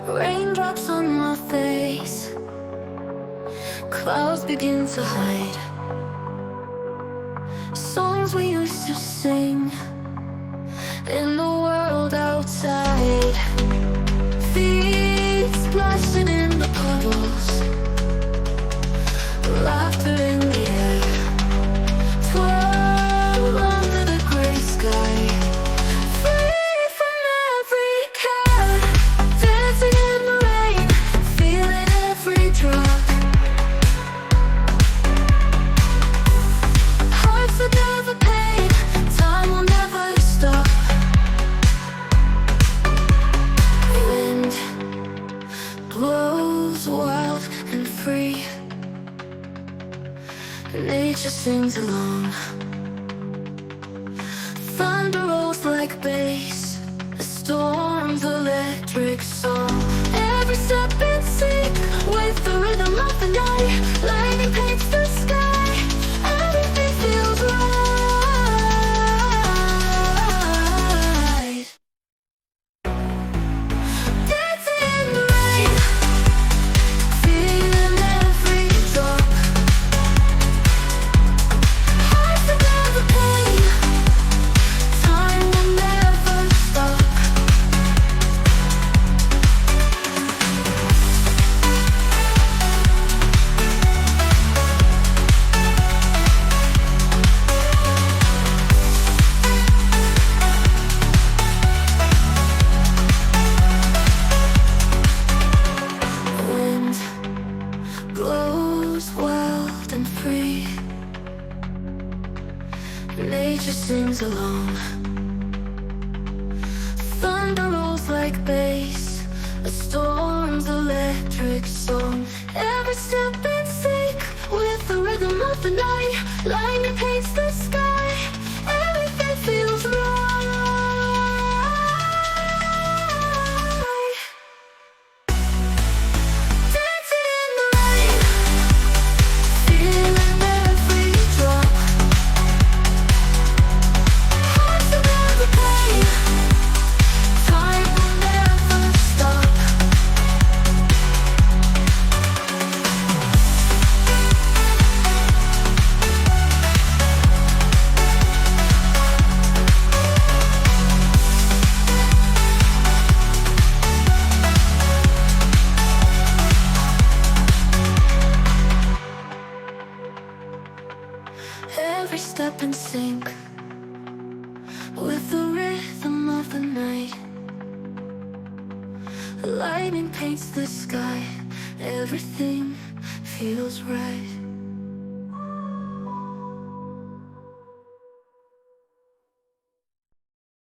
Raindrops on my face, clouds begin to hide. Songs we used to sing in the world outside. Feet splashing in the puddles, laughter in the air. 12 under the gray sky, free from every care. Dancing in the rain, feeling every drop. Hearts that never pain, time will never stop. Wind blows wild and free, nature sings along. Thunder rolls like bass, a storm's electric song. Every step in sync with the rhythm of the night. Lightning paints the sky, everything feels right. Dancing in the rain, feeling every drop. Hearts that never pain, time will never stop. Wind blows wild and free, nature sings along. Thunder rolls like bass, a storm's electric song. Every step in sync with the rhythm of the night. Lightning paints the sky, everything feels right. Dancing in the rain, feeling every drop. Hearts that never pain, time will never stop. Every step in sync with the rhythm of the night. Lightning paints the sky, everything feels right.